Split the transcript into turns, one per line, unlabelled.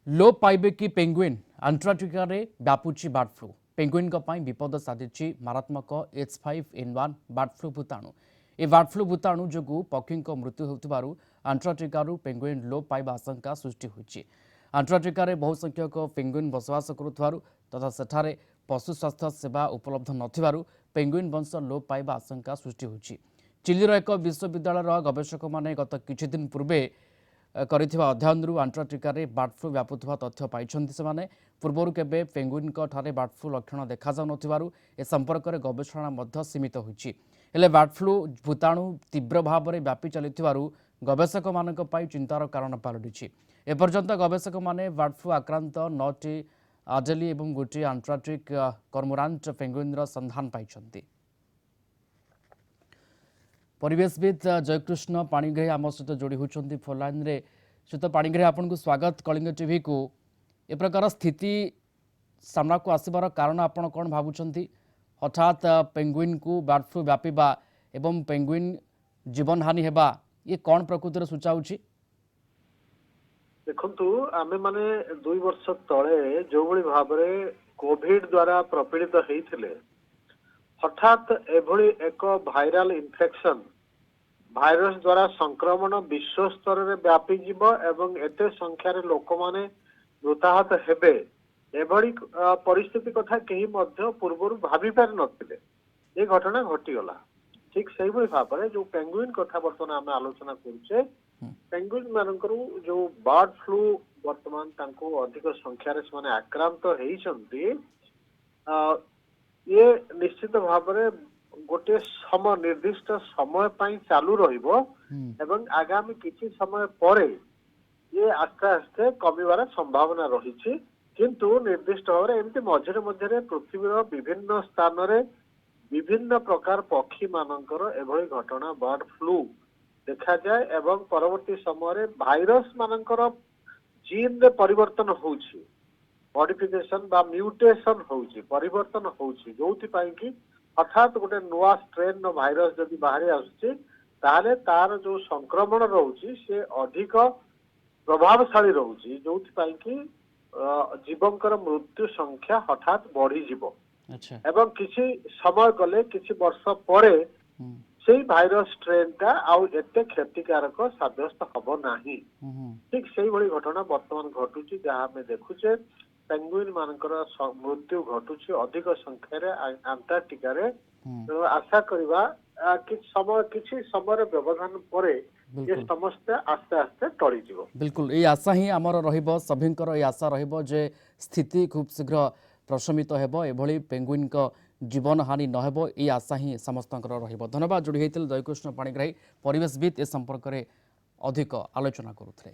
लोप पाइबे कि पेंगुइन अंटार्कटिका रे व्यापुची बर्ड फ्लू पेंगुइन विपद साधी मारात्मक H5N1 बर्ड फ्लू भूताणु ए बर्ड फ्लू भूताणु जो पक्षी मृत्यु होतिबारु अंटार्कटिकारु पेंगुइन लोप पाइबा आशंका सृष्टि होइछि। अंटार्कटिका बहु संख्यक पेंगुइन बसवास करुथारु तथा सेठारे पशु स्वास्थ्य सेवा उपलब्ध नथिबारु पेंगुइन वंश लोप पाइबा आशंका सृष्टि होइछि। चिलीर एक विश्वविद्यालय गवेषक माने गत किछि दिन पूर्वे करिथिबा अध्ययनरु अंटार्कटिका रे बर्ड फ्लू व्यापुथबा तथ्य पाइछन्ति। सेमाने पूर्वरु केबे पेंगुइन ठारे बर्ड फ्लू लक्षण देखा जाउ नथिबारु ए संपर्क रे गवेषणा मध्य सीमित होइछि। हेले बर्ड फ्लू भूताणु तीव्र भाव में व्यापी चलिथिबारु गवेषक मानक पई चिंतार कारण पालटिछि। एपर्यंत गवेषक माने बर्ड फ्लू आक्रांत 9टी आडेली एवं गोटे अंटार्कटिक कर्मोरांट पेंगुइन संधान पाइछन्ति। परिवेशविद जयकृष्ण पाणिग्राही आम सहित जोड़ी होती फोन लाइन रे। श्रीत पाणिग्राही आपन को स्वागत कलिंग टीवी को। ए प्रकार स्थिति सामना को आसबार कारण आपन कौन भावुंट हठात पेंगुइन को बर्ड फ्लू व्यापीबा एवं पेंगुइन जीवन हानि हेबा ये कौन प्रकृतिर सूचाऊछि?
देखंतु आमे माने 2 वर्ष तळे जो भली भाबरे कोविड द्वारा प्रपीड़ित हेइथिले हठात एभली एक भाइराल इन्फेक्शन भाइरस द्वारा संक्रमण विश्व स्तर में व्यापी जीव एवं एते संख्यार लोक माने मृताहत हेबे एभली परिस्थिति कथा केही मध्य पूर्वरु भाबी पार नथिले। ये घटना घटीगला। ठीक सेही भली भाबरे जो पेंगुइन कथा वर्तमान आमे आलोचना करूचे पेंगुइन मानकरू जो बर्ड फ्लू वर्तमान तांको अधिक संख्यार से माने आक्रांत हेइछन्ती ये निश्चित भाव में गोटे समय निर्दिष्ट समय पाई चालू रहिबो एवं आगामी किछि समय परे ये आस्ते आस्ते कमिबार संभावना रही। किंतु निर्दिष्ट भाव में एमती मझे मझे पृथ्वीर विभिन्न स्थान रे विभिन्न प्रकार पक्षी मानकर एभली घटना बर्ड फ्लू देखा जाए एवं परवर्ती समय भाइरस मानकर जीन रे परिवर्तन होउछि मॉडिफिकेशन बा म्यूटेशन होउछि परिवर्तन होउछि जोथि पाई कि हठात गोटे नुआ स्ट्रेन नो भाइरस जदि बाहरी आसुछि ताले तार जो संक्रमण रहउछि से अधिक प्रभावशाली रहउछि जोथि पाई कि जीवंकर मृत्यु संख्या हठात बढ़ी जीवो।
अच्छा
एवं किछि समय गले किछि वर्ष परे सेही भाइरस स्ट्रेन टा आउ एते क्षतिकारक साब्यस्त हबो नाही। ठीक सेही भली घटना वर्तमान घटुछि जहाँ हमें देखुचे पेंगुइन मानकर मृत्यु घटुछि अधिक संख्यार अंटार्कटिका रे। आशा करिबा किछि समय व्यवधान परे ये समस्या आस्ते आस्ते टळी जीवो।
बिल्कुल ये आशा ही आमर रहिबो सभिंकर ये आशा रहिबो जे स्थिति खूब शीघ्र प्रशमित हेबो एभली पेंगुइन को जीवन हानि नहेबो ये आशा ही समस्तंकर रहिबो। धन्यवाद जोड़ी होइतिल जयकृष्ण पाणिग्राही परिवेशविद ए संपर्क में अधिक आलोचना करुथले।